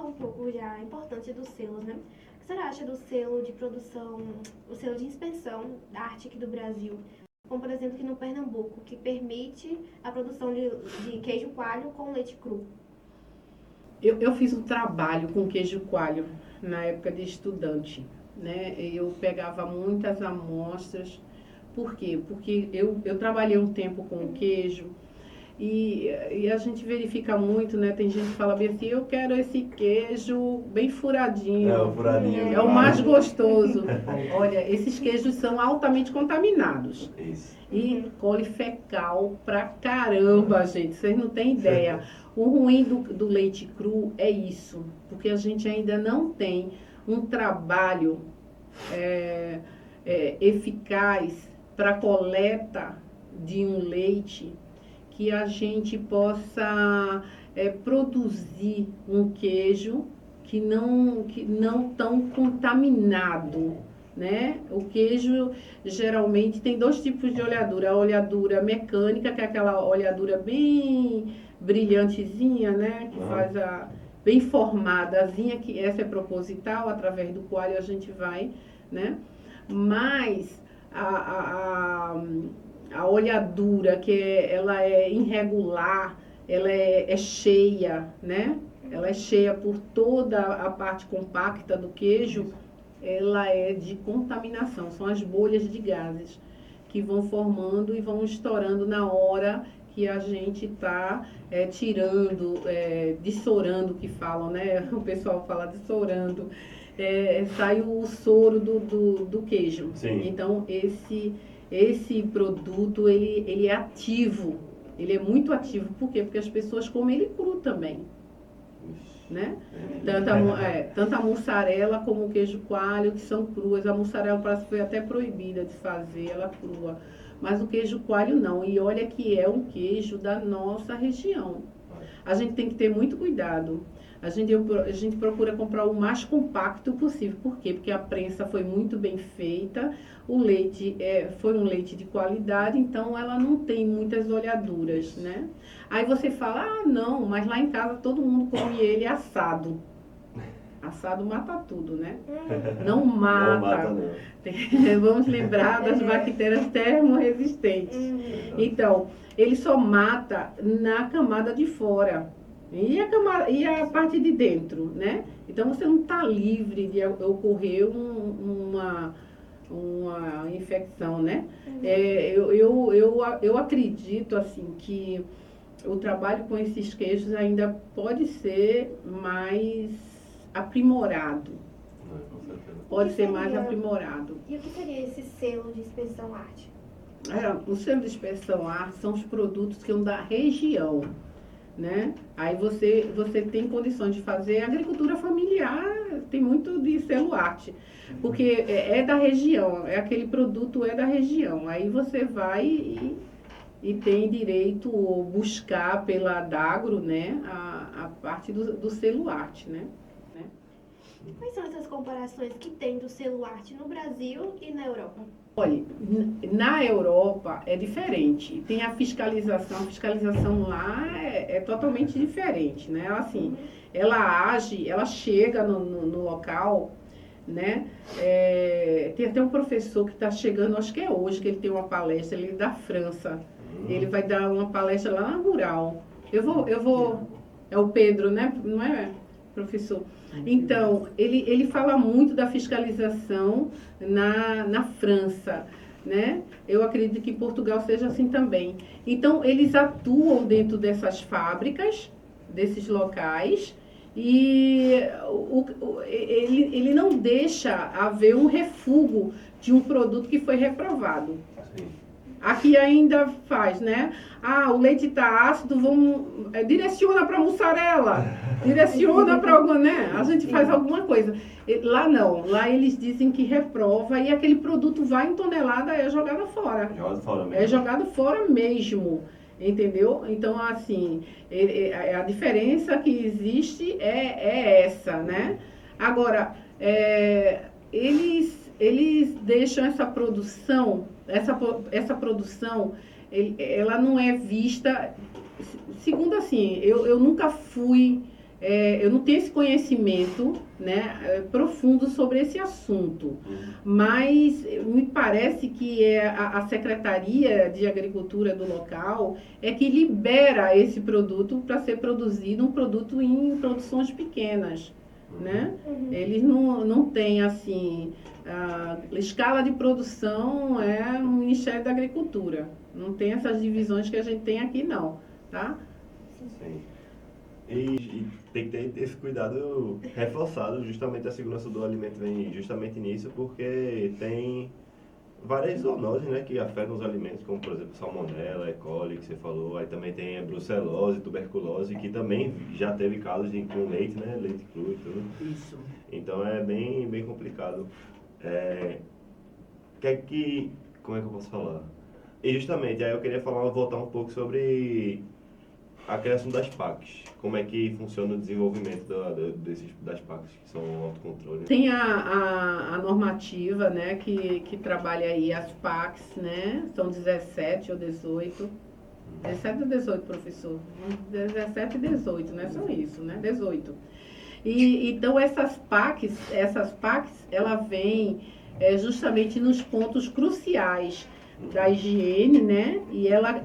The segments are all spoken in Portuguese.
falar um pouco já a importância dos selos, né? O que você acha do selo de produção, o selo de inspeção da arte aqui do Brasil? Como, por exemplo, aqui no Pernambuco, que permite a produção de queijo coalho com leite cru. Eu fiz um trabalho com queijo coalho na época de estudante, né? Eu pegava muitas amostras. Por quê? Porque eu trabalhei um tempo com queijo e a gente verifica muito, né? Tem gente que fala bem assim, eu quero esse queijo bem furadinho. É, o furadinho. É o mais gostoso. Olha, esses queijos são altamente contaminados. Isso. E cole fecal pra caramba, gente. Vocês não têm ideia. O ruim do leite cru é isso. Porque a gente ainda não tem um trabalho eficaz para coleta de um leite que a gente possa produzir um queijo que não tão contaminado, né? O queijo geralmente tem dois tipos de olhadura. A olhadura mecânica, que é aquela olhadura bem brilhantezinha, né? Que faz bem formadazinha, que essa é proposital, através do coalho a gente vai, né? Mas a olhadura, ela é irregular, ela é cheia, né? Ela é cheia por toda a parte compacta do queijo, ela é de contaminação, são as bolhas de gases que vão formando e vão estourando na hora que a gente está tirando, dessorando, que falam, né? O pessoal fala dessorando, sai o soro do queijo. Sim. Então, esse produto, ele é ativo, ele é muito ativo. Por quê? Porque as pessoas comem ele cru também, né? Tanto a mussarela como o queijo coalho, que são cruas. A mussarela parece que foi até proibida de fazer ela crua, mas o queijo coalho não. E olha que é um queijo da nossa região. A gente tem que ter muito cuidado. A gente procura comprar o mais compacto possível. Por quê? Porque a prensa foi muito bem feita, o leite foi um leite de qualidade, então ela não tem muitas olhaduras, né? Aí você fala, não, mas lá em casa todo mundo come ele assado. Assado mata tudo, né? Não mata. Não mata, não. Vamos lembrar das bactérias termorresistentes. Então, ele só mata na camada de fora. E a parte de dentro, né? Então você não está livre de ocorrer uma infecção, né? Eu acredito assim que o trabalho com esses queijos ainda pode ser mais aprimorado. Pode ser mais aprimorado. E o que seria esse selo de inspeção arte? O selo de inspeção arte são os produtos que são da região, né? Aí você tem condições de fazer agricultura familiar, tem muito de selo arte, porque é da região, aquele produto é da região. Aí você vai e tem direito a buscar pela Adagro, né, a parte do selo arte, né? Quais são essas comparações que tem do selo arte no Brasil e na Europa? Olha, na Europa é diferente, tem a fiscalização lá é totalmente diferente, né? Assim, ela age, ela chega no local, né? Tem até um professor que está chegando, acho que é hoje, que ele tem uma palestra, ele é da França, ele vai dar uma palestra lá na Rural. Eu vou, é o Pedro, né? Não é, professor? Então, ele fala muito da fiscalização na França, né? Eu acredito que Portugal seja assim também. Então, eles atuam dentro dessas fábricas, desses locais, e ele não deixa haver um refúgio de um produto que foi reprovado. Sim. Aqui ainda faz, né? O leite está ácido, direciona para mussarela, direciona para alguma, né? A gente faz alguma coisa. Lá não, lá eles dizem que reprova e aquele produto vai em tonelada, é jogado fora. Jogado fora mesmo. É jogado fora mesmo, entendeu? Então, assim, a diferença que existe é essa, né? Agora, eles deixam essa produção, ela não é vista, segundo assim, eu nunca fui eu não tenho esse conhecimento, né, profundo sobre esse assunto, mas me parece que a Secretaria de Agricultura do local é que libera esse produto para ser produzido, um produto em produções pequenas, né? Eles não têm, assim, a escala de produção é o Ministério da Agricultura, não tem essas divisões que a gente tem aqui não, tá? Sim. E tem que ter esse cuidado reforçado, justamente a segurança do alimento vem justamente nisso, porque tem várias zoonoses, né, que afetam os alimentos, como por exemplo salmonela, E. coli, que você falou, aí também tem a brucelose, tuberculose, que também já teve casos com leite, né, leite cru e tudo. Isso. Então é bem complicado. Como é que eu posso falar? E justamente, aí eu queria voltar um pouco sobre a criação das PACs. Como é que funciona o desenvolvimento das PACs, que são autocontrole? Tem a normativa, né, que trabalha aí as PACs, né, são 17 ou 18. 17 ou 18, professor? 17 e 18, né, são isso, né, 18. Então essas PACs, ela vem justamente nos pontos cruciais da higiene, né, e ela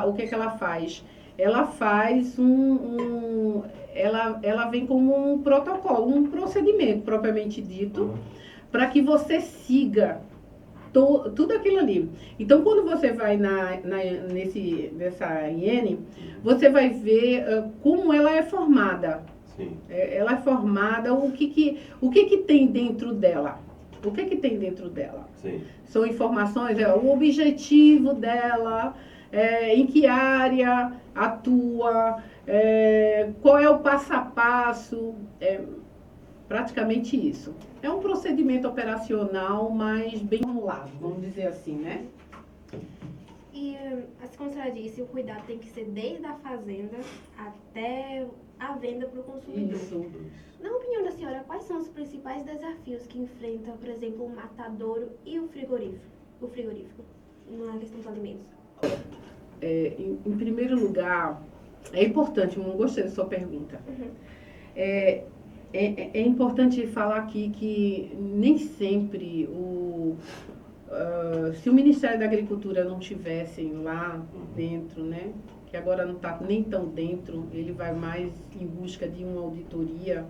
o que ela faz? Ela faz ela vem como um protocolo, um procedimento propriamente dito, para que você siga tudo aquilo ali. Então, quando você vai nessa higiene, você vai ver como ela é formada. Sim. Ela é formada, o que tem dentro dela. O que tem dentro dela? Sim. São informações, o objetivo dela, em que área atua, qual é o passo a passo, praticamente isso. É um procedimento operacional, mas bem formulado, vamos dizer assim, né? E, assim como a senhora disse, o cuidado tem que ser desde a fazenda até a venda para o consumidor. Isso. Na opinião da senhora, quais são os principais desafios que enfrenta, por exemplo, o matadouro e o frigorífico na questão dos alimentos? Em primeiro lugar, é importante, eu gostei da sua pergunta. É importante falar aqui que nem sempre se o Ministério da Agricultura não tivessem lá dentro, né, que agora não está nem tão dentro, ele vai mais em busca de uma auditoria,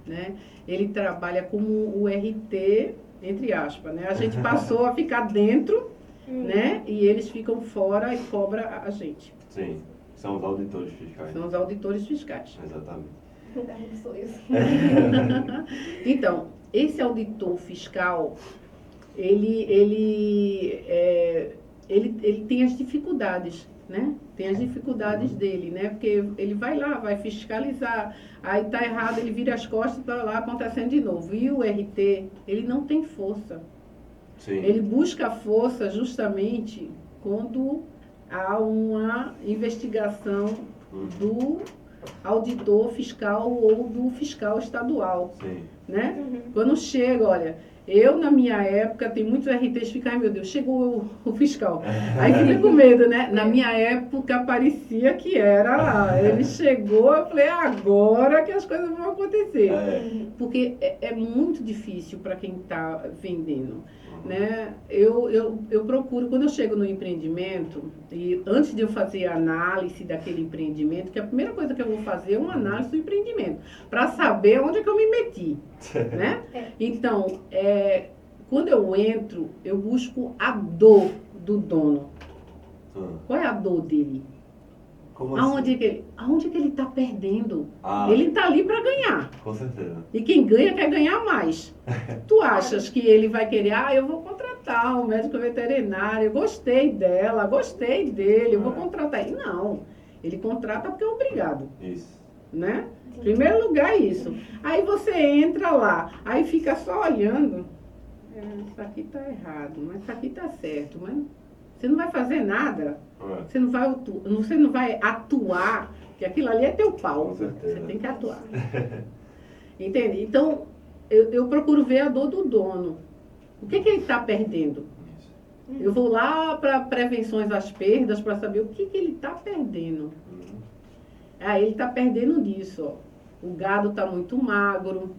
né, ele trabalha como o RT, entre aspas, né, a gente passou a ficar dentro, né, e eles ficam fora e cobram a gente. Sim, são os auditores fiscais. São os auditores fiscais. Exatamente. Então, esse auditor fiscal, ele tem as dificuldades, né? Tem as dificuldades dele, né? Porque ele vai lá, vai fiscalizar, aí tá errado, ele vira as costas e tá lá acontecendo de novo. E o RT, ele não tem força. Sim. Ele busca força justamente quando há uma investigação do auditor fiscal ou do fiscal estadual. Sim. Né? Quando chega, olha, eu na minha época, tem muitos RTs que ficam, ai meu Deus, chegou o fiscal. Aí fica com medo, né? Na minha época parecia que era lá. Ele chegou, eu falei, agora que as coisas vão acontecer. Porque é muito difícil para quem está vendendo. Né? Eu procuro, quando eu chego no empreendimento, e antes de eu fazer a análise daquele empreendimento, que a primeira coisa que eu vou fazer é uma análise do empreendimento, para saber onde é que eu me meti. Né? Então, quando eu entro, eu busco a dor do dono. Qual é a dor dele? Como assim? Aonde que ele está perdendo? Ah, Ele está ali para ganhar. com certeza. E quem ganha quer ganhar mais. Tu achas que ele vai querer, eu vou contratar um médico veterinário, eu gostei dela, gostei dele, eu vou contratar ele. Não, ele contrata porque é obrigado. Isso. Né? Em primeiro lugar, isso. Aí você entra lá, aí fica só olhando. Isso aqui tá errado, mas isso aqui tá certo. Mas você não vai fazer nada. Você não vai atuar, porque aquilo ali é teu pau. Você tem que atuar. Entende? Então, eu procuro ver a dor do dono. O que ele está perdendo? Eu vou lá para prevenções às perdas, para saber o que ele está perdendo. Ele está perdendo disso, ó. o gado está muito magro,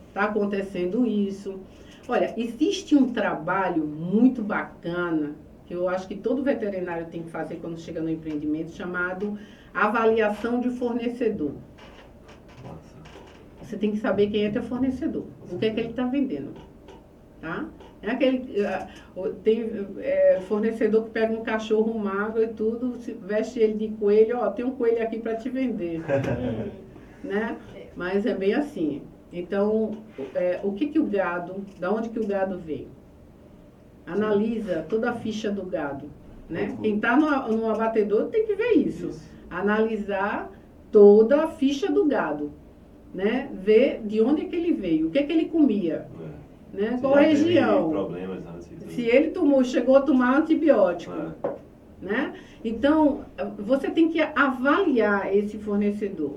está acontecendo isso. Olha, existe um trabalho muito bacana, que eu acho que todo veterinário tem que fazer quando chega no empreendimento, chamado avaliação de fornecedor. Você tem que saber quem é teu fornecedor, o que é que ele está vendendo, tá? É aquele, tem fornecedor que pega um cachorro magro e tudo, veste ele de coelho, ó, tem um coelho aqui para te vender, né? Mas é bem assim. Então, o que o gado, da onde que o gado vem? Analisa toda a ficha do gado, né? Quem está no abatedor tem que ver isso. Analisar toda a ficha do gado, né? Ver de onde é que ele veio, o que é que ele comia, né? Qual região. Problemas antes se ele chegou a tomar antibiótico, né? Então, você tem que avaliar esse fornecedor,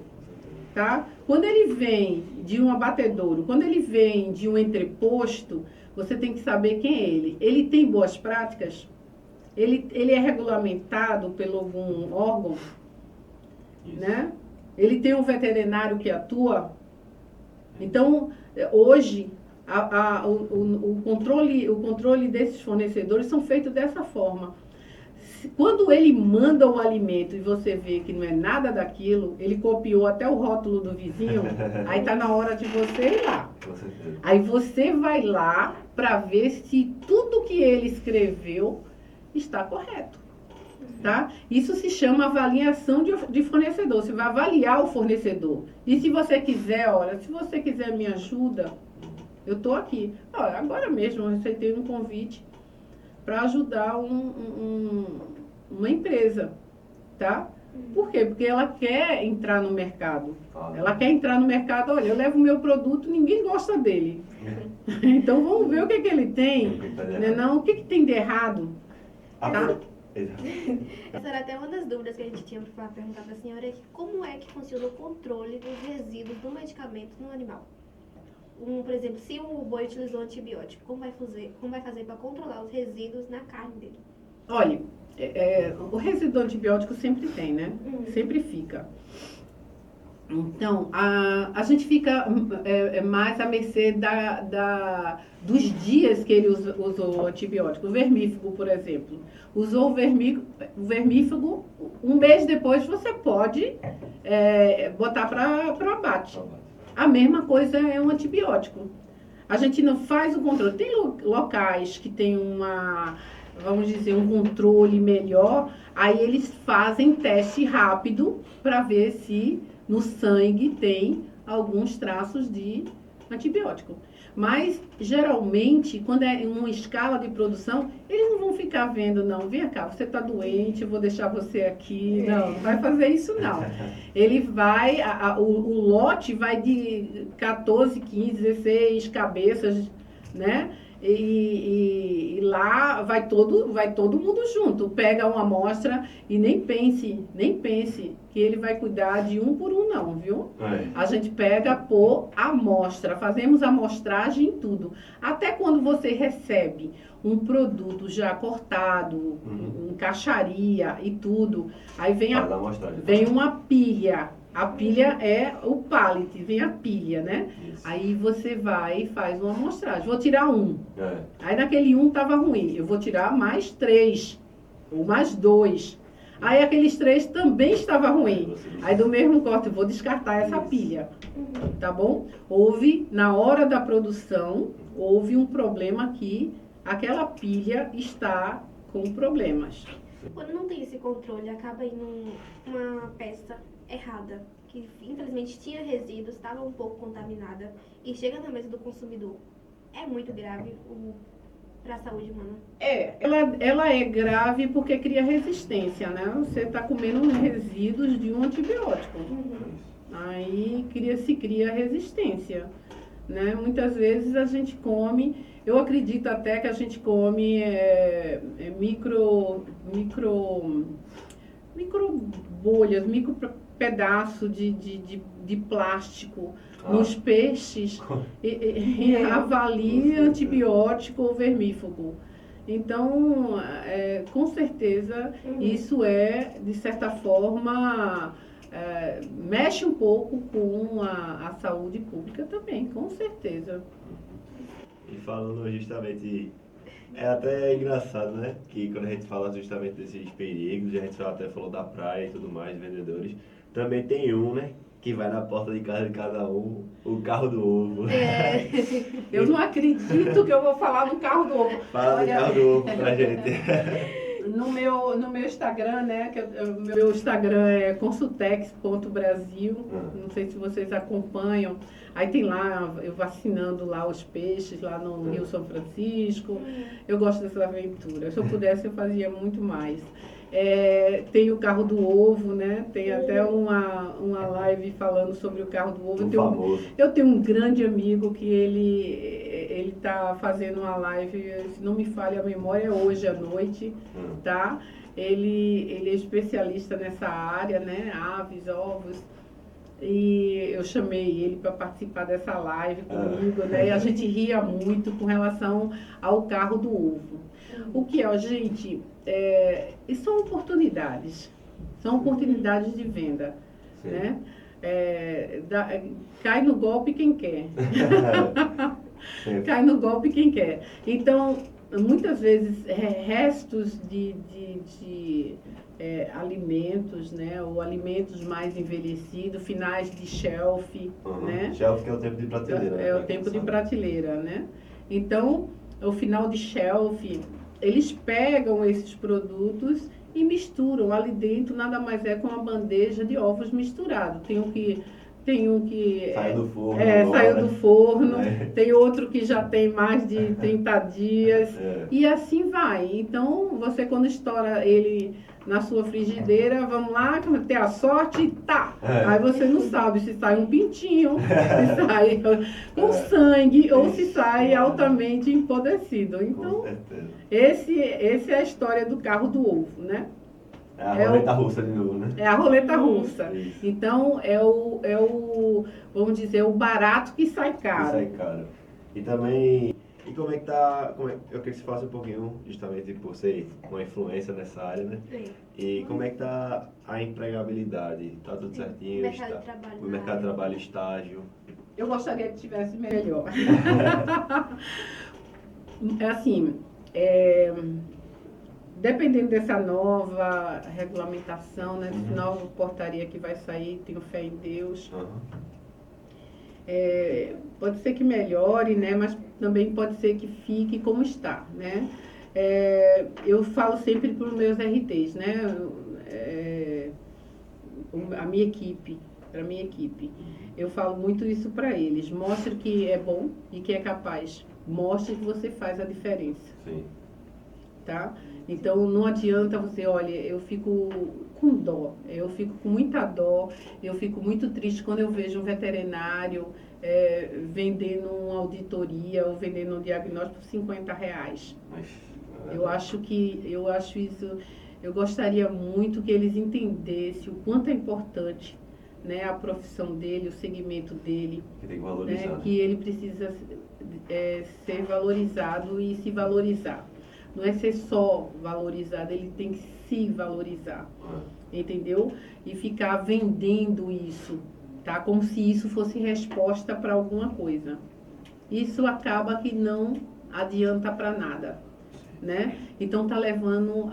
tá? Quando ele vem de um abatedouro, quando ele vem de um entreposto, você tem que saber quem é ele. Ele tem boas práticas? Ele é regulamentado por algum órgão? Né? Ele tem um veterinário que atua? Então, hoje, o controle desses fornecedores são feitos dessa forma. Quando ele manda o alimento e você vê que não é nada daquilo, ele copiou até o rótulo do vizinho, aí tá na hora de você ir lá. Aí você vai lá para ver se tudo que ele escreveu está correto. Tá? Isso se chama avaliação de fornecedor. Você vai avaliar o fornecedor. E se você quiser, olha, se você quiser me ajuda, eu estou aqui. Olha, agora mesmo eu recebi um convite para ajudar uma empresa, tá? Por quê? Porque ela quer entrar no mercado. Ela quer entrar no mercado, olha, eu levo o meu produto, ninguém gosta dele. Então vamos ver o que ele tem, né? Não, o que tem de errado, tá? Essa era até uma das dúvidas que a gente tinha para perguntar para a senhora, é que como é que funciona o controle dos resíduos do medicamento no animal? Por exemplo, se o boi utilizou antibiótico, como vai fazer para controlar os resíduos na carne dele? Olha, o resíduo antibiótico sempre tem, né? Sempre fica. Então, a gente fica mais à mercê dos dias que ele usou o antibiótico. O vermífugo, por exemplo. Usou o vermífugo, um mês depois você pode botar para abate. A mesma coisa é um antibiótico. A gente não faz o controle. Tem locais que tem vamos dizer, um controle melhor, aí eles fazem teste rápido para ver se no sangue tem alguns traços de antibiótico. Mas, geralmente, quando é em uma escala de produção, eles não vão ficar vendo, não, vem cá, você está doente, eu vou deixar você aqui. Não vai fazer isso, não. Ele vai, o lote vai de 14, 15, 16 cabeças, né? E lá vai todo mundo junto, pega uma amostra e nem pense que ele vai cuidar de um por um não, viu? A gente pega por amostra, fazemos amostragem em tudo. Até quando você recebe um produto já cortado, em caixaria e tudo, aí vem uma pilha. A pilha é o pallet, vem a pilha, né? Isso. Aí você vai e faz uma amostragem. Vou tirar um. Aí naquele um estava ruim. Eu vou tirar mais 3 ou mais 2. Aí aqueles 3 também estava ruim. Aí do mesmo corte eu vou descartar essa pilha. Tá bom? Na hora da produção, houve um problema aqui. Aquela pilha está com problemas. Quando não tem esse controle, acaba indo uma peça errada, que infelizmente tinha resíduos, estava um pouco contaminada e chega na mesa do consumidor. É muito grave para a saúde humana. Ela é grave porque cria resistência, né? Você está comendo resíduos de um antibiótico. Aí se cria resistência, né? Muitas vezes a gente come, eu acredito até que a gente come micro bolhas, micro pedaço de plástico nos peixes e avalia antibiótico ou vermífugo. Então, com certeza, isso de certa forma, mexe um pouco com a saúde pública também, com certeza. E falando justamente, é até engraçado, né? Que quando a gente fala justamente desses perigos, a gente até falou da praia e tudo mais, vendedores, também tem um, né? Que vai na porta de casa de cada um, o carro do ovo. Eu não acredito que eu vou falar no carro do ovo. Fala do carro do ovo pra gente. No meu Instagram, né? O meu Instagram é consultex.brasil. Não sei se vocês acompanham. Aí tem lá, eu vacinando lá os peixes lá no Rio São Francisco. Eu gosto dessa aventura. Se eu pudesse, eu fazia muito mais. Tem o carro do ovo, né? Tem até uma live falando sobre o carro do ovo. Eu tenho um grande amigo que ele tá fazendo uma live, se não me falha a memória, hoje à noite, tá? Ele é especialista nessa área, né? Aves, ovos. E eu chamei ele para participar dessa live comigo, né? E a gente ria muito com relação ao carro do ovo. O que é, gente, são oportunidades de venda, né? Cai no golpe quem quer. Cai no golpe quem quer. Então, muitas vezes, restos de alimentos, né? Ou alimentos mais envelhecidos, finais de shelf, né? Shelf que é o tempo de prateleira. É o tempo de prateleira, né? Então, o final de shelf, eles pegam esses produtos e misturam ali dentro, nada mais é com uma bandeja de ovos misturado. Tem um que saiu do forno, saiu do forno, tem outro que já tem mais de 30 dias, e assim vai. Então, você quando estoura ele na sua frigideira, vamos lá, ter a sorte, tá. Aí você não sabe se sai um pintinho, se sai com sangue ou se sai altamente empodrecido. Então, esse é a história do carro do ovo, né? É a roleta russa de novo, né? É a roleta russa. Então, vamos dizer, o barato que sai caro. Que sai caro. E também, como é que tá, eu queria que você falasse um pouquinho, justamente por ser uma influência nessa área, né? E como é que tá a empregabilidade? Tá tudo certinho? O mercado de trabalho, estágio? Eu gostaria que tivesse melhor. Assim, dependendo dessa nova regulamentação, né, dessa nova portaria que vai sair, tenho fé em Deus. Pode ser que melhore, né, mas também pode ser que fique como está, né? Eu falo sempre para os meus RTs, né? Para minha equipe. Eu falo muito isso para eles. Mostre que é bom e que é capaz. Mostre que você faz a diferença. Sim. Tá? Então, não adianta você, olha, eu fico com dó, eu fico com muita dó, eu fico muito triste quando eu vejo um veterinário vendendo uma auditoria ou vendendo um diagnóstico por R$50. Eu acho isso, eu gostaria muito que eles entendessem o quanto é importante, né, a profissão dele, o segmento dele, que tem que valorizar, né, que ele precisa ser valorizado e se valorizar. Não é ser só valorizado, ele tem que se valorizar, entendeu? E ficar vendendo isso, tá? Como se isso fosse resposta para alguma coisa. Isso acaba que não adianta para nada, né? Então tá levando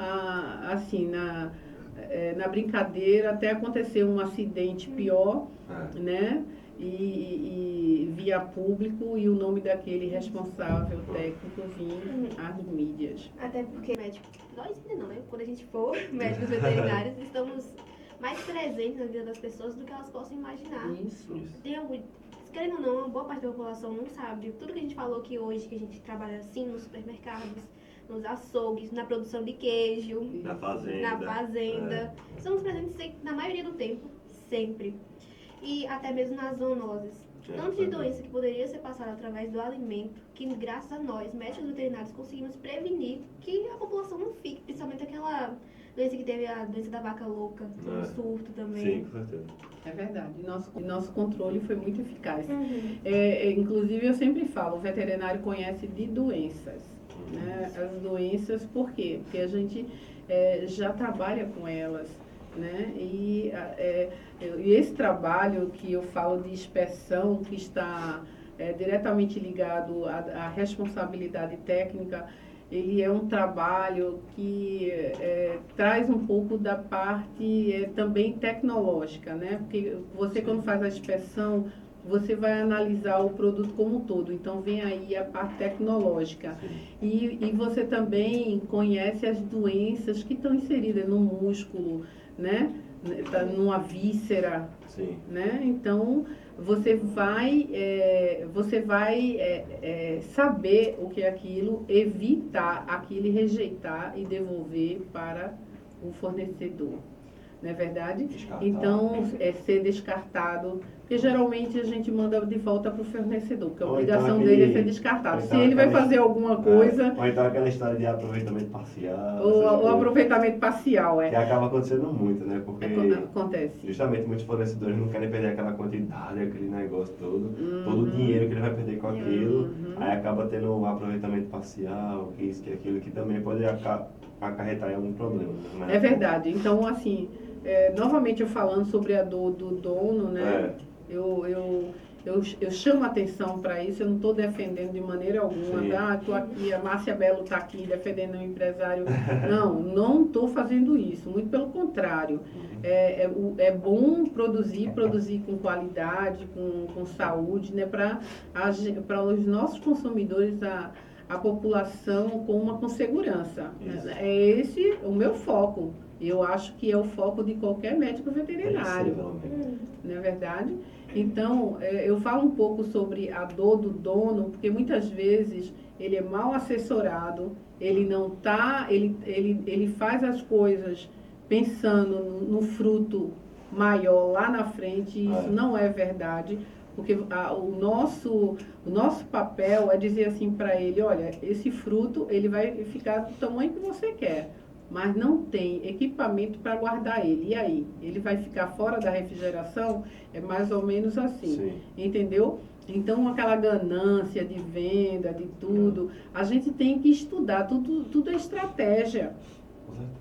assim, na brincadeira, até acontecer um acidente pior, né? E via público e o nome daquele responsável técnico vir às mídias. Até porque médico, nós ainda não, né? Quando a gente for médicos veterinários, estamos mais presentes na vida das pessoas do que elas possam imaginar. Isso. Querendo ou não, uma boa parte da população não sabe. Tudo que a gente falou aqui hoje, que a gente trabalha assim nos supermercados, nos açougues, na produção de queijo, na fazenda. Estamos presentes na maioria do tempo, sempre. E até mesmo nas zoonoses. Tanto de doença que poderia ser passada através do alimento, que graças a nós, médicos veterinários, conseguimos prevenir que a população não fique, principalmente aquela doença que teve, a doença da vaca louca, um surto também. Sim, com certeza. É verdade. Nosso controle foi muito eficaz. Inclusive, eu sempre falo, o veterinário conhece de doenças. Né? As doenças, por quê? Porque a gente já trabalha com elas. né? E esse trabalho que eu falo de inspeção, que está diretamente ligado à responsabilidade técnica, ele é um trabalho que traz um pouco da parte também tecnológica, né? Porque você, quando faz a inspeção, você vai analisar o produto como um todo. Então, vem aí a parte tecnológica. E você também conhece as doenças que estão inseridas no músculo, né? Numa víscera. Sim. Né? Então, você vai saber o que é aquilo, evitar aquilo, rejeitar e devolver para o fornecedor. Não é verdade? Descartar. Então, ser descartado, porque geralmente a gente manda de volta para o fornecedor, porque a obrigação dele é ser descartado. Se ele vai fazer alguma coisa... Ou então aquela história de aproveitamento parcial. Ou aproveitamento parcial, Que acaba acontecendo muito, né? Porque acontece. Justamente muitos fornecedores não querem perder aquela quantidade, aquele negócio todo, todo o dinheiro que ele vai perder com aquilo, aí acaba tendo um aproveitamento parcial, que isso, que aquilo, que também pode acarretar em algum problema. Né? É verdade. Então, assim, novamente eu falando sobre a dor do dono, né? Eu chamo atenção para isso, eu não estou defendendo de maneira alguma, estou aqui, a Márcia Belo está aqui defendendo o empresário. Não estou fazendo isso, muito pelo contrário. É bom produzir com qualidade, com saúde, né, para os nossos consumidores, a população com segurança. É esse o meu foco. Eu acho que é o foco de qualquer médico veterinário, não é verdade? Então, eu falo um pouco sobre a dor do dono, porque muitas vezes ele é mal assessorado, ele não tá, ele faz as coisas pensando no fruto maior lá na frente, e isso não é verdade, porque o nosso papel é dizer assim para ele, olha, esse fruto ele vai ficar do tamanho que você quer, mas não tem equipamento para guardar ele. E aí? Ele vai ficar fora da refrigeração? É mais ou menos assim. Sim. Entendeu? Então, aquela ganância de venda, de tudo, a gente tem que estudar. Tudo é estratégia.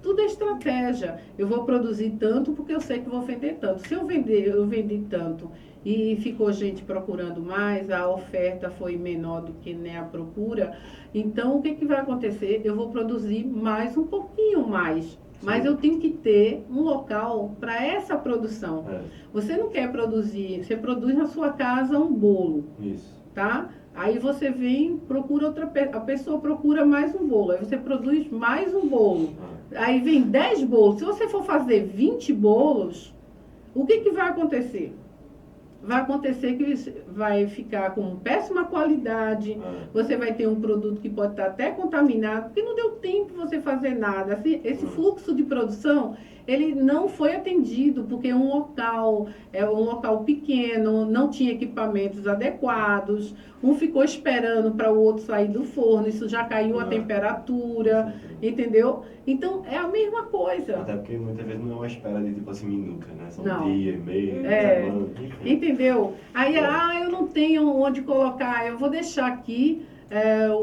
Tudo é estratégia. Eu vou produzir tanto porque eu sei que vou vender tanto. Se eu vendi tanto e ficou gente procurando mais, a oferta foi menor do que a procura, então o que vai acontecer? Eu vou produzir mais um pouquinho mais. Mas eu tenho que ter um local para essa produção. Você não quer produzir, você produz na sua casa um bolo. Isso. Tá? Aí você vem, procura a pessoa procura mais um bolo. Aí você produz mais um bolo. Aí vem 10 bolos. Se você for fazer 20 bolos, o que vai acontecer? Vai acontecer que vai ficar com péssima qualidade, você vai ter um produto que pode estar até contaminado, porque não deu tempo de você fazer nada. Assim, esse fluxo de produção, ele não foi atendido, porque é um local pequeno, não tinha equipamentos adequados, um ficou esperando para o outro sair do forno, isso já caiu a temperatura, entendeu? Então, é a mesma coisa. Até porque muitas vezes não é uma espera de tipo assim minuta, né? São dias, meses, semanas, entendeu? Aí, eu não tenho onde colocar, eu vou deixar aqui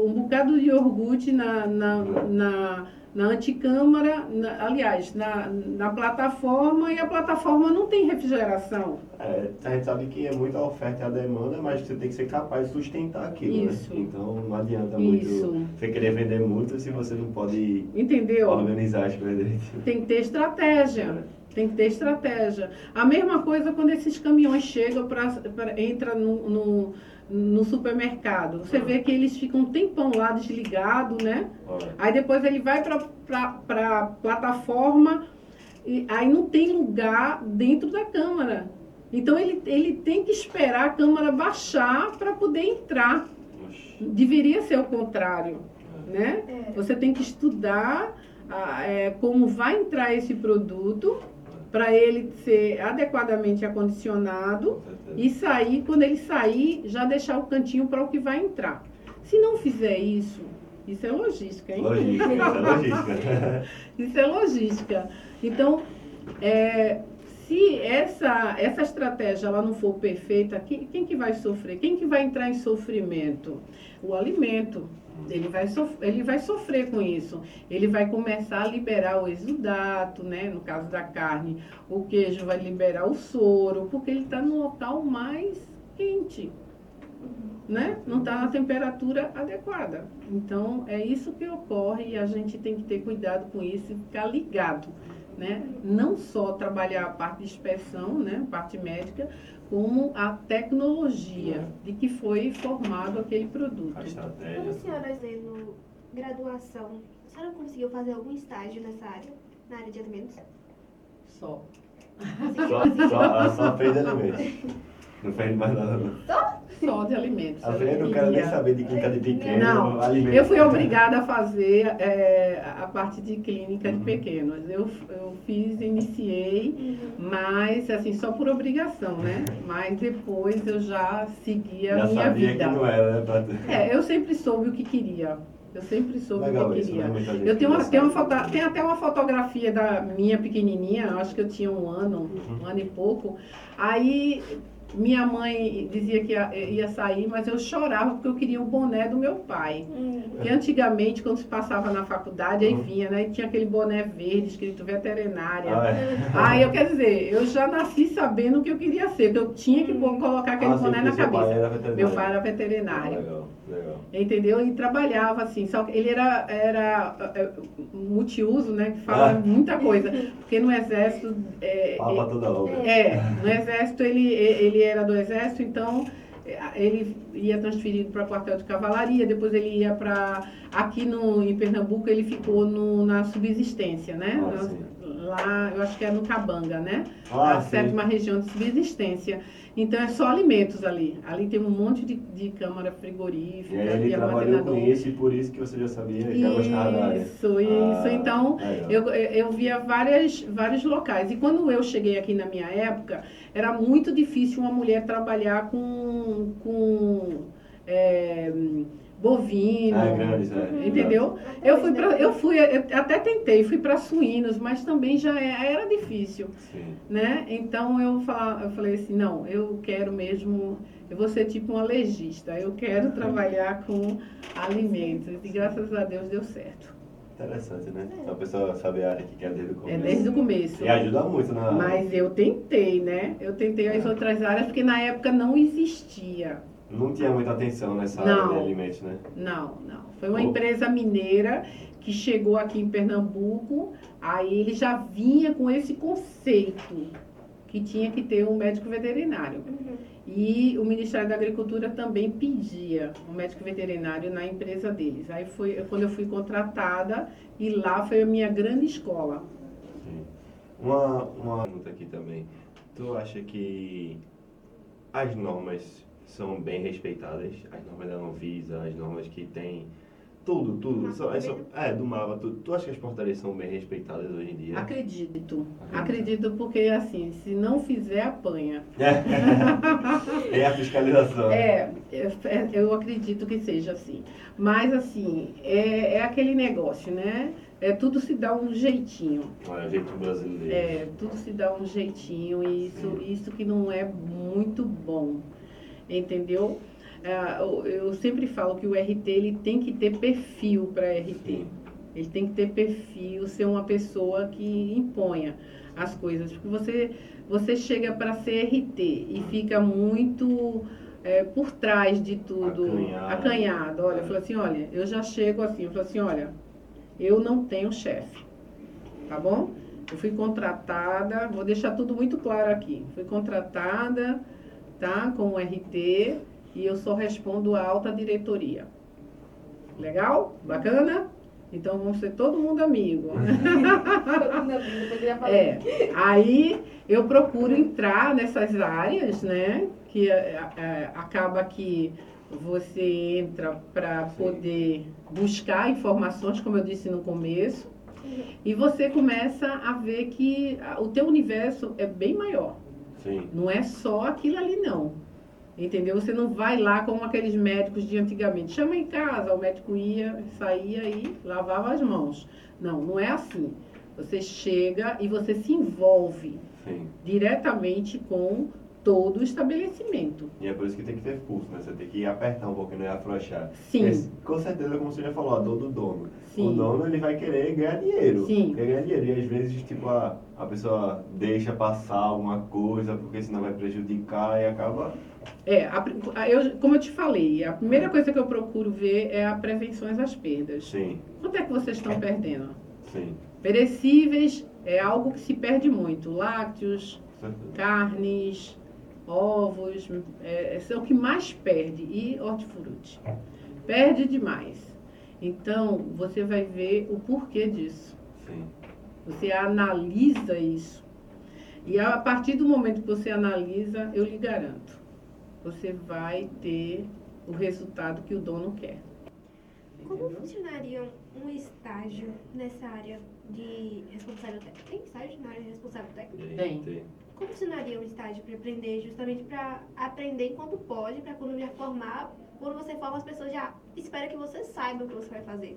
um bocado de iogurte na anticâmara, aliás, na plataforma, e a plataforma não tem refrigeração. A gente sabe que é muita oferta e a demanda, mas você tem que ser capaz de sustentar aquilo, né? Então não adianta muito você querer vender muito se você não pode organizar as coisas. Tem que ter estratégia. Tem que ter estratégia. A mesma coisa quando esses caminhões chegam entra no supermercado. Você vê que eles ficam um tempão lá desligado, né? Aí depois ele vai para a plataforma e aí não tem lugar dentro da câmara. Então ele tem que esperar a câmara baixar para poder entrar. Deveria ser o contrário, né? Você tem que estudar como vai entrar esse produto para ele ser adequadamente acondicionado e sair, quando ele sair, já deixar o cantinho para o que vai entrar. Se não fizer isso é logística, hein? Isso é logística. Isso é logística. Então, se essa estratégia ela não for perfeita, quem que vai sofrer? Quem que vai entrar em sofrimento? O alimento. Ele vai sofrer com isso. Ele vai começar a liberar o exudato, né? No caso da carne, o queijo vai liberar o soro, porque ele está no local mais quente, né? Não está na temperatura adequada. Então, é isso que ocorre e a gente tem que ter cuidado com isso e ficar ligado, né? Não só trabalhar a parte de inspeção, né? Parte médica, como a tecnologia de que foi formado aquele produto. A estratégia. Quando a senhora fazendo graduação, a senhora conseguiu fazer algum estágio nessa área, na área de alimentos? Só. Só fez alimentos. Não fez mais nada, não. Só de alimentos. A Fê não quero nem saber de clínica de pequeno. Não, alimentos. eu fui obrigada a fazer a parte de clínica de pequenos. Eu iniciei, mas assim, só por obrigação, né? Mas depois eu já seguia a minha sabia vida. que não era, né? Eu sempre soube o que queria. Eu sempre soube Legal o que isso, queria. né? Muita gente Eu tenho já sabe. tem até uma fotografia da minha pequenininha, eu acho que eu tinha um ano e pouco. Aí minha mãe dizia que ia sair, mas eu chorava porque eu queria o boné do meu pai. Porque antigamente, quando se passava na faculdade, aí vinha, né? E tinha aquele boné verde escrito veterinária. Aí eu quero dizer, eu já nasci sabendo o que eu queria ser, que eu tinha que colocar aquele boné na cabeça. Meu pai era veterinário. Legal. Entendeu? E trabalhava assim, só que ele era multiuso, né? Que fala muita coisa. Porque no exército. Fala toda hora. No exército ele era do exército, então ele ia transferido para quartel de cavalaria, depois ele ia para. Aqui em Pernambuco ele ficou na subsistência, né? Lá, eu acho que é no Cabanga, né? A sétima região de subsistência. Então é só alimentos ali. Ali tem um monte de câmara frigorífica. E aí ele trabalhou com isso e por isso que você já sabia, já gostava da área. Isso. Então eu via vários locais. E quando eu cheguei aqui na minha época, era muito difícil uma mulher trabalhar com bovino, entendeu? Eu até tentei, fui para suínos, mas também já era difícil, né? Então eu falei assim, não, eu quero mesmo, eu vou ser tipo uma legista, eu quero trabalhar com alimentos e graças a Deus deu certo. Interessante, né? A pessoa sabe a área que quer desde o começo. Desde o começo. E ajuda muito na... Mas eu tentei, né? Eu tentei as outras áreas porque na época não existia. Não tinha muita atenção nessa área de alimentos, né? Não. Foi uma empresa mineira que chegou aqui em Pernambuco, aí ele já vinha com esse conceito que tinha que ter um médico veterinário. E o Ministério da Agricultura também pedia um médico veterinário na empresa deles. Aí foi quando eu fui contratada e lá foi a minha grande escola. Uma pergunta aqui também. Tu acha que as normas são bem respeitadas? As normas da Anvisa, as normas que tem tudo. Do MAVA, tudo. Tu acha que as portarias são bem respeitadas hoje em dia? Acredito porque, assim, se não fizer, apanha. É a fiscalização. Eu acredito que seja assim. Mas, assim, é aquele negócio, né? Tudo se dá um jeitinho. É o jeito brasileiro. Tudo se dá um jeitinho e isso que não é muito bom. Entendeu? Eu sempre falo que o RT ele tem que ter perfil para RT. Ele tem que ter perfil, ser uma pessoa que imponha as coisas. Porque você chega para ser RT e fica muito por trás de tudo, acanhado. Olha, eu falo assim, olha, eu já chego assim, eu falo assim, olha, eu não tenho chefe, tá bom? Eu fui contratada, vou deixar tudo muito claro aqui. Fui contratada, tá, com o RT e eu só respondo à alta diretoria. Legal? Bacana? Então vamos ser todo mundo amigo. Aí eu procuro entrar nessas áreas, né? Que acaba que você entra para poder buscar informações, como eu disse no começo, e você começa a ver que o teu universo é bem maior. Sim. Não é só aquilo ali, não. Entendeu? Você não vai lá como aqueles médicos de antigamente. Chama em casa, o médico ia, saía e lavava as mãos. Não é assim. Você chega e você se envolve. Sim. diretamente com todo o estabelecimento. E é por isso que tem que ter pulso, né? Você tem que apertar um pouquinho, não é afrouxar. Sim. Esse, com certeza, como você já falou, a dor do dono. Sim. O dono, ele vai querer ganhar dinheiro. Sim. Quer ganhar dinheiro. E às vezes, tipo, a pessoa deixa passar alguma coisa, porque senão vai prejudicar e acaba... Como eu te falei, a primeira coisa que eu procuro ver é a prevenções às perdas. Sim. Quanto é que vocês estão perdendo? Sim. Perecíveis é algo que se perde muito. Lácteos, carnes, ovos, são o que mais perde. E hortifruti. Perde demais. Então, você vai ver o porquê disso. Sim. Você analisa isso. E a partir do momento que você analisa, eu lhe garanto, você vai ter o resultado que o dono quer. Como funcionaria um estágio nessa área de responsável técnico? Tem estágio na área de responsável técnico? Tem. Como funcionaria um estágio para aprender, justamente para aprender enquanto pode, para quando já formar, quando você forma, as pessoas já esperam que você saiba o que você vai fazer?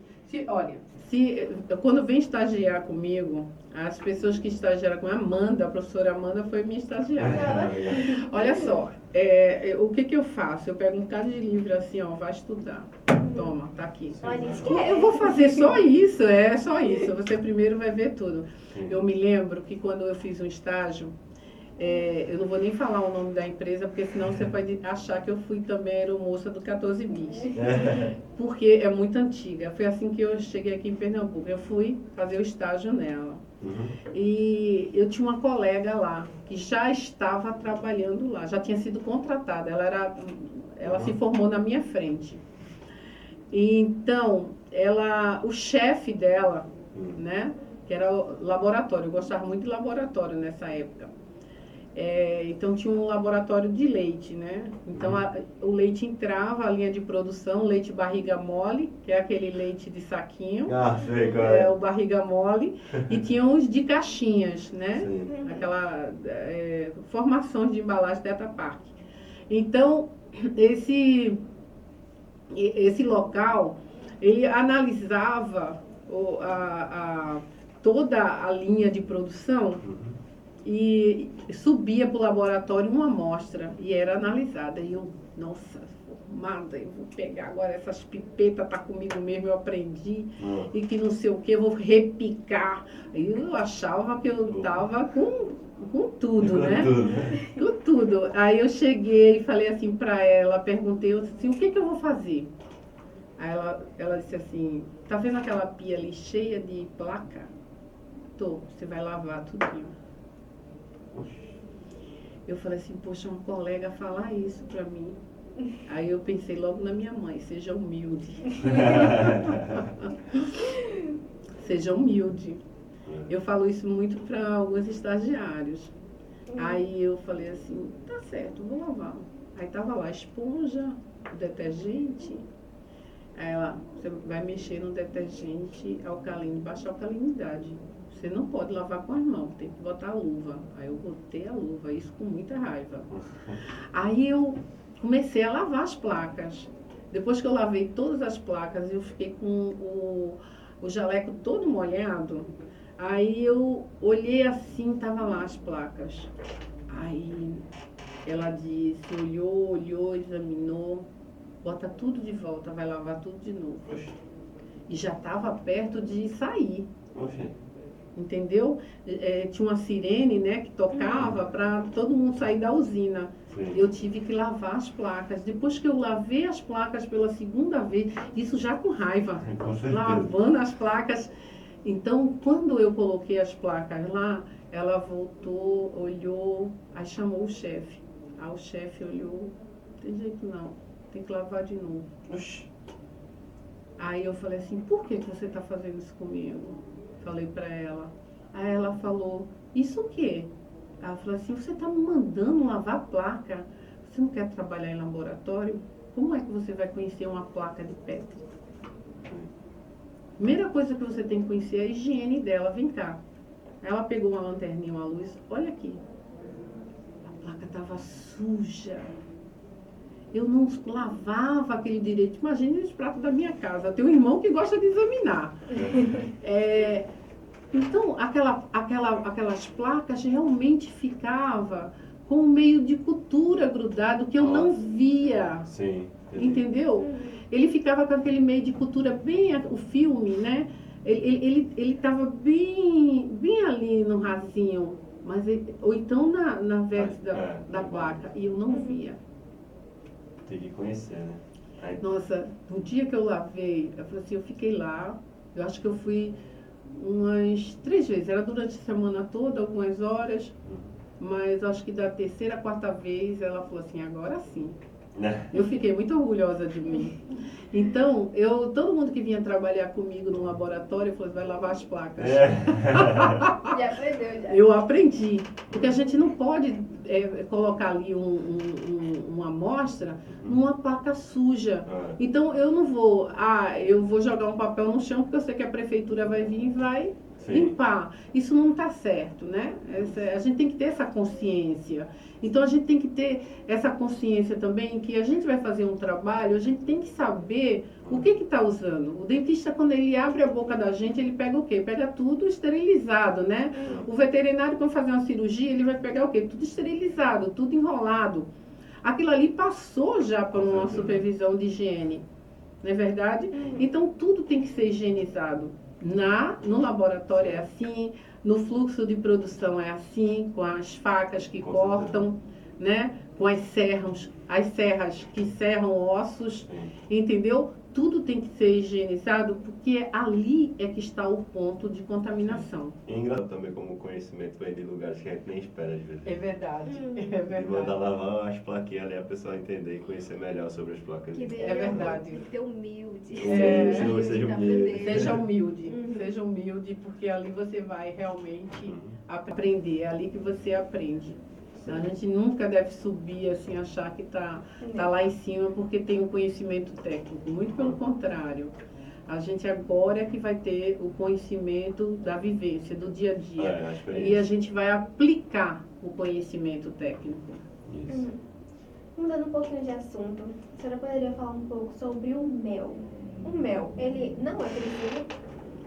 Quando vem estagiar comigo, as pessoas que estagiaram com a Amanda, a professora Amanda foi minha estagiária. Olha só, o que eu faço? Eu pego um bocado de livro assim, ó, vai estudar. Toma, tá aqui. Eu vou fazer só isso, só isso. Você primeiro vai ver tudo. Eu me lembro que quando eu fiz um estágio, eu não vou nem falar o nome da empresa, porque senão você pode achar que eu fui também aeromoça do 14 bis. Porque é muito antiga. Foi assim que eu cheguei aqui em Pernambuco. Eu fui fazer o estágio nela. E eu tinha uma colega lá, que já estava trabalhando lá, já tinha sido contratada. Ela se formou na minha frente. E então, o chefe dela, né, que era o laboratório, eu gostava muito de laboratório nessa época. Então tinha um laboratório de leite, né? Então o leite entrava, a linha de produção, leite barriga mole, que é aquele leite de saquinho. Sei qual é. O barriga mole. E tinha os de caixinhas, né? Sim. Aquela formação de embalagem Tetra Pak. Então, esse local, ele analisava toda a linha de produção e subia para o laboratório uma amostra e era analisada. E eu, nossa, formada, eu vou pegar agora essas pipetas, tá comigo mesmo, eu aprendi, e que não sei o que, eu vou repicar. Aí eu achava que eu tava com tudo, né? Com tudo. Aí eu cheguei e falei assim para ela, perguntei assim, o que eu vou fazer? Aí ela disse assim, tá vendo aquela pia ali cheia de placa? Você vai lavar tudinho. Eu falei assim, poxa, um colega falar isso pra mim. Aí eu pensei logo na minha mãe, seja humilde. Seja humilde. Eu falo isso muito para alguns estagiários. Aí eu falei assim, tá certo, vou lavar. Aí tava lá a esponja, o detergente. Aí você vai mexer no detergente alcalino, baixa alcalinidade. Você não pode lavar com as mãos, tem que botar a luva. Aí eu botei a luva, isso com muita raiva. Aí eu comecei a lavar as placas. Depois que eu lavei todas as placas, eu fiquei com o jaleco todo molhado. Aí eu olhei assim, tava lá as placas. Aí ela disse, olhou, examinou, bota tudo de volta, vai lavar tudo de novo. E já estava perto de sair. Entendeu? Tinha uma sirene, né, que tocava para todo mundo sair da usina. Sim. Eu tive que lavar as placas. Depois que eu lavei as placas pela segunda vez, isso já com raiva, lavando as placas. Então, quando eu coloquei as placas lá, ela voltou, olhou, aí chamou o chefe. Aí o chefe olhou, não tem jeito não, tem que lavar de novo. Aí eu falei assim, por que você está fazendo isso comigo? Falei para ela. Aí ela falou, isso o quê? Ela falou assim, você está me mandando lavar a placa. Você não quer trabalhar em laboratório? Como é que você vai conhecer uma placa de Petri? Primeira coisa que você tem que conhecer é a higiene dela. Vem cá. Ela pegou uma lanterninha, uma luz. Olha aqui. A placa estava suja. Eu não lavava aquele direito. Imagine os pratos da minha casa. Eu tenho um irmão que gosta de examinar. Então, aquelas placas realmente ficava com um meio de cultura grudado que eu não via, Sim. entendeu? Ele ficava com aquele meio de cultura bem, o filme, né? Ele estava bem ali no rasinho, mas ou então na veste da placa, e eu não via. Tem que conhecer, né? Aí, Nossa, no dia que eu lavei, eu falei assim, eu fiquei lá, eu acho que eu fui umas 3 vezes, era durante a semana toda, algumas horas, mas acho que da terceira, quarta vez ela falou assim, agora sim. né? Eu fiquei muito orgulhosa de mim. Então, todo mundo que vinha trabalhar comigo no laboratório falou, vai lavar as placas. Já aprendeu, já. Eu aprendi, porque a gente não pode colocar ali uma amostra numa placa suja. Então eu não vou, eu vou jogar um papel no chão porque eu sei que a prefeitura vai vir e vai limpar. Isso não está certo, né? A gente tem que ter essa consciência. Então a gente tem que ter essa consciência também que a gente vai fazer um trabalho, a gente tem que saber o que está usando. O dentista, quando ele abre a boca da gente, ele pega o quê? Pega tudo esterilizado, né? O veterinário, quando fazer uma cirurgia, ele vai pegar o quê? Tudo esterilizado, tudo enrolado. Aquilo ali passou já por uma supervisão de higiene, não é verdade? Então tudo tem que ser higienizado. No laboratório é assim, no fluxo de produção é assim, com as facas que cortam, né? Com as serras que serram ossos, entendeu? Tudo tem que ser higienizado, porque ali é que está o ponto de contaminação. E é engraçado também como o conhecimento vem de lugares que a gente nem espera às vezes. É verdade, é E verdade. mandar lavar as plaquinhas ali, a pessoa entender e conhecer melhor sobre as placas. É verdade. Tem que ter humilde. Seja humilde. Seja humilde, porque ali você vai realmente aprender, é ali que você aprende. A gente nunca deve subir assim, achar que tá lá em cima porque tem um conhecimento técnico. Muito pelo contrário. A gente agora é que vai ter o conhecimento da vivência, do dia a dia. E a gente vai aplicar o conhecimento técnico. Isso. Mudando um pouquinho de assunto, a senhora poderia falar um pouco sobre o mel? O mel, ele não é perecível?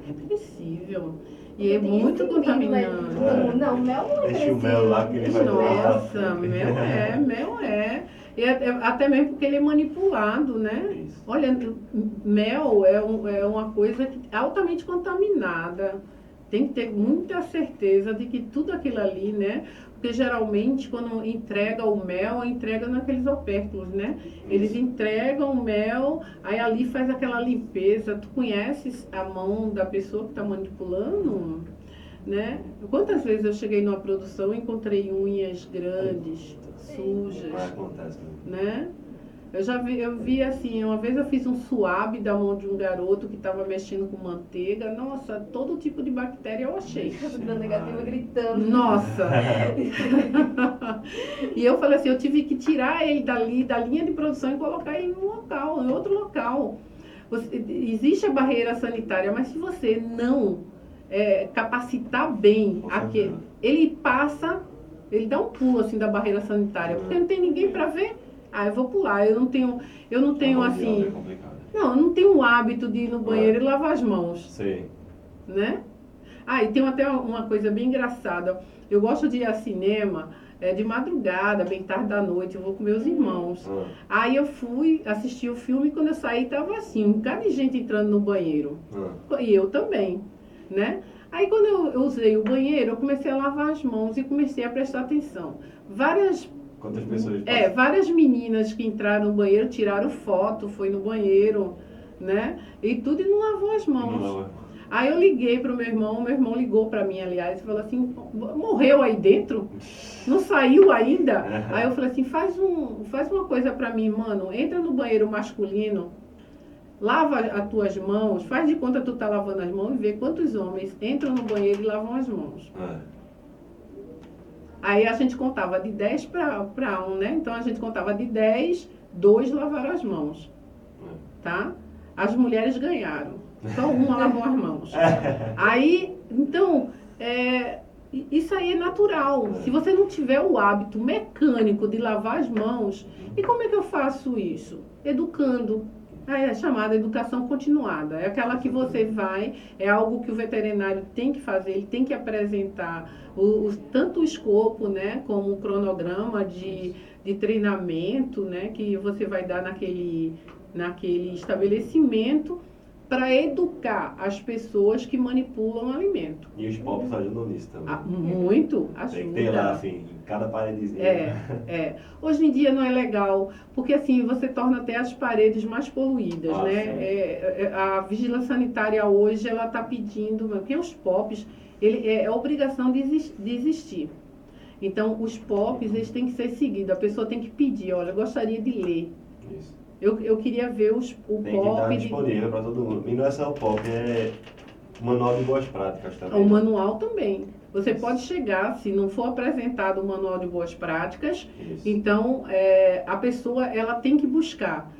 É perecível. E é muito contaminante. Não, mel não é Deixa perecível. o mel lá que ele vai Nossa, mel é. E até mesmo porque ele é manipulado, né? Isso. Olha, mel é uma coisa altamente contaminada. Tem que ter muita certeza de que tudo aquilo ali, né? Porque geralmente quando entrega o mel, entrega naqueles opérculos, né? Eles entregam o mel, aí ali faz aquela limpeza. Tu conheces a mão da pessoa que está manipulando, né? Quantas vezes eu cheguei numa produção e encontrei unhas grandes, sujas, né? Eu vi assim, uma vez eu fiz um suave da mão de um garoto que estava mexendo com manteiga. Nossa, todo tipo de bactéria eu achei. Da negativa gritando. Nossa! E eu falei assim, eu tive que tirar ele dali, da linha de produção e colocar ele em outro local. Existe a barreira sanitária, mas se você não capacitar bem aquele, ele dá um pulo assim da barreira sanitária, porque não tem ninguém para ver. Eu vou pular, eu não tenho assim, eu não tenho o hábito de ir no banheiro e lavar as mãos. Sim. Né? E tem até uma coisa bem engraçada. Eu gosto de ir ao cinema de madrugada, bem tarde da noite, eu vou com meus irmãos. Aí eu fui assistir o filme e quando eu saí tava assim, um bocado de gente entrando no banheiro. E eu também, né? Aí quando eu usei o banheiro, eu comecei a lavar as mãos e comecei a prestar atenção. Quantas pessoas várias meninas que entraram no banheiro, tiraram foto, foi no banheiro, né? E tudo e não lavou as mãos. Aí eu liguei pro meu irmão ligou pra mim, aliás, e falou assim, morreu aí dentro? Não saiu ainda? Aí eu falei assim, faz uma coisa pra mim, mano, entra no banheiro masculino, lava as tuas mãos, faz de conta que tu tá lavando as mãos e vê quantos homens entram no banheiro e lavam as mãos. Aí a gente contava de 10 para 1, né? Então a gente contava de 10, 2 lavaram as mãos, tá? As mulheres ganharam, só uma lavou as mãos. Aí, então, isso aí é natural. Se você não tiver o hábito mecânico de lavar as mãos, e como é que eu faço isso? Educando. É chamada educação continuada. É aquela que você vai, é algo que o veterinário tem que fazer, ele tem que apresentar tanto o escopo, né, como o cronograma de treinamento, né, que você vai dar naquele estabelecimento para educar as pessoas que manipulam o alimento. E os POPs ajudam nisso também. Muito, ajuda. Tem que ter lá, assim, em cada paredezinha. Hoje em dia não é legal, porque assim, você torna até as paredes mais poluídas, né? A vigilância sanitária hoje, ela está pedindo, porque os POPs, é obrigação de existir. Então, os POPs, eles têm que ser seguidos. A pessoa tem que pedir, olha, eu gostaria de ler. Isso. Eu queria ver o Tem que POP. estar disponível para todo mundo. E não é só o POP, é o manual de boas práticas também. O manual também. Você pode chegar, se não for apresentado o manual de boas práticas, Isso. então a pessoa ela tem que buscar.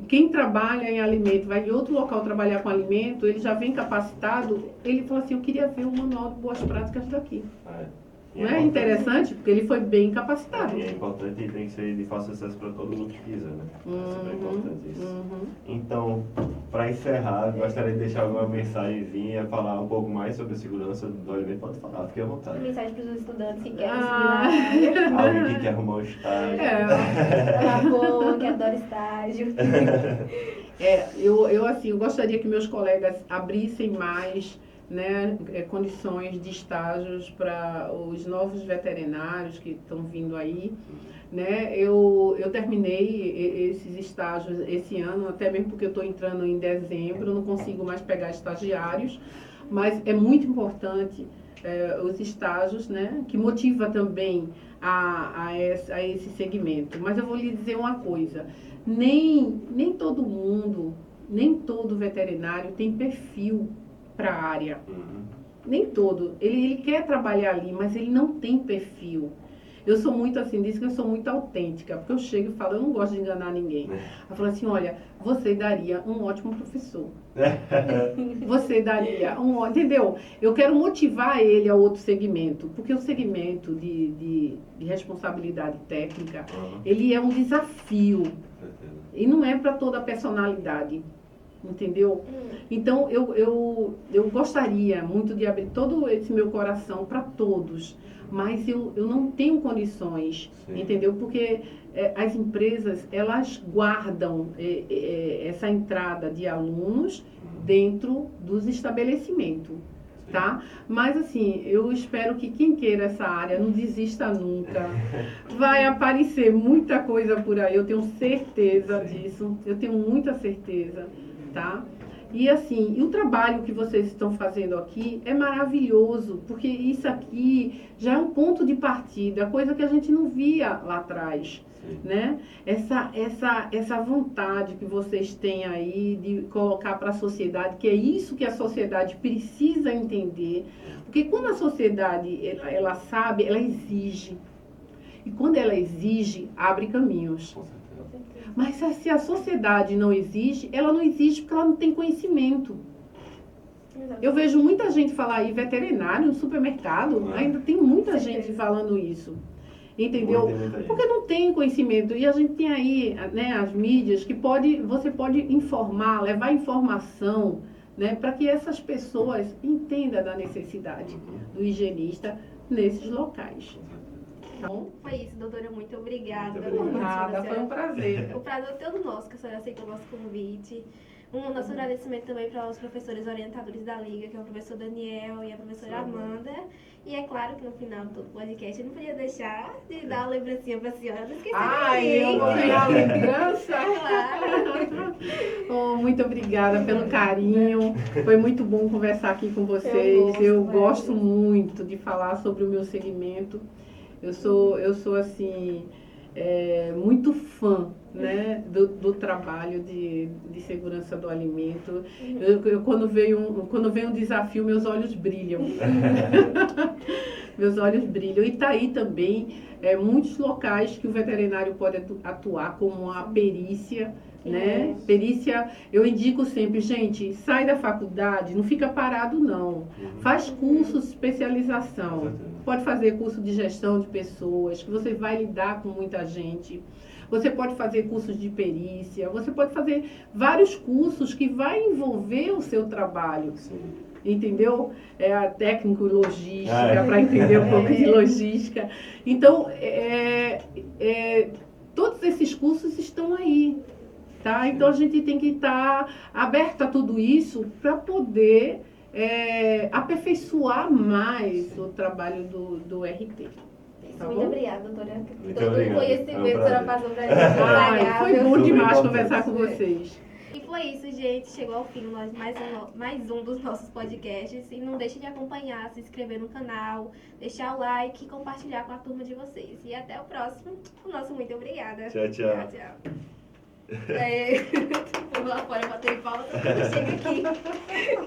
Quem trabalha em alimento, vai em outro local trabalhar com alimento, ele já vem capacitado, ele fala assim, eu queria ver o manual de boas práticas daqui. Não é interessante? Porque ele foi bem capacitado. E é importante e tem que ser de fácil acesso para todo mundo que quiser, né? É super importante isso. Então, para encerrar, gostaria de deixar alguma mensagenzinha, falar um pouco mais sobre a segurança do alimento. Pode falar, fique à vontade. Mensagem para os estudantes que querem seguir na área. Alguém que quer arrumar um estágio. Ela boa, que adora estágio. Eu gostaria que meus colegas abrissem mais, né, condições de estágios para os novos veterinários que estão vindo aí, né? Eu terminei esses estágios esse ano, até mesmo porque eu estou entrando em dezembro, eu não consigo mais pegar estagiários, mas é muito importante os estágios, né, que motiva também a esse segmento. Mas eu vou lhe dizer uma coisa, nem todo mundo, nem todo veterinário tem perfil para a área. Nem todo. Ele quer trabalhar ali, mas ele não tem perfil. Eu sou muito assim, diz que eu sou muito autêntica, porque eu chego e falo, eu não gosto de enganar ninguém. Eu falo assim, olha, você daria um ótimo professor. Você daria entendeu? Eu quero motivar ele a outro segmento, porque o segmento de responsabilidade técnica, ele é um desafio. E não é para toda a personalidade. Entendeu? Então, eu gostaria muito de abrir todo esse meu coração para todos, mas eu não tenho condições, entendeu? Porque as empresas, elas guardam essa entrada de alunos dentro dos estabelecimentos, tá? Mas, assim, eu espero que quem queira essa área não desista nunca. Vai aparecer muita coisa por aí, eu tenho certeza disso, eu tenho muita certeza. Tá? E assim, o trabalho que vocês estão fazendo aqui é maravilhoso, porque isso aqui já é um ponto de partida, coisa que a gente não via lá atrás, né? Essa vontade que vocês têm aí de colocar para a sociedade, que é isso que a sociedade precisa entender, porque quando a sociedade ela sabe, ela exige, e quando ela exige, abre caminhos. Mas se a sociedade não exige, ela não exige porque ela não tem conhecimento. Eu vejo muita gente falar aí, veterinário no supermercado, ainda tem muita gente falando isso. Entendeu? Porque não tem conhecimento. E a gente tem aí, né, as mídias que você pode informar, levar informação, né, para que essas pessoas entendam da necessidade do higienista nesses locais. Tá bom? Foi isso, doutora. Muito obrigada. Nada, foi um prazer. O prazer é todo nosso, que a senhora aceitou o nosso convite. Nosso agradecimento também para os professores orientadores da Liga, que é o professor Daniel e a professora Amanda. E é claro que no final de todo o podcast eu não podia deixar de dar uma lembrancinha para a senhora. Não esquecer eu vou ganhar a lembrança. Claro. Muito obrigada pelo carinho. Foi muito bom conversar aqui com vocês. Eu gosto muito de falar sobre o meu segmento. Eu sou assim, muito fã, né, do trabalho de segurança do alimento. Quando vem um desafio, meus olhos brilham. Meus olhos brilham. E está aí também muitos locais que o veterinário pode atuar, como a perícia, né? Perícia, eu indico sempre, gente, sai da faculdade, não fica parado não. Faz cursos de especialização. Pode fazer curso de gestão de pessoas, que você vai lidar com muita gente. você pode fazer cursos de perícia, você pode fazer vários cursos que vai envolver o seu trabalho. Sim. Entendeu? É a técnico e logística, para entender um pouco de logística. Então, todos esses cursos estão aí. Tá? Então, a gente tem que estar aberto a tudo isso para poder aperfeiçoar mais o trabalho do RT. Tá Muito bom? obrigada, doutora. Muito Todo o obrigado. conhecimento É um que a senhora prazer. passou pra gente. Ai, foi bom Super demais importante. conversar com vocês. E foi isso, gente. Chegou ao fim mais um dos nossos podcasts. E não deixe de acompanhar, se inscrever no canal, deixar o like e compartilhar com a turma de vocês. E até o próximo. O nosso muito obrigada. Tchau, tchau. Tchau. Vou lá fora bater palma, todo mundo chega aqui.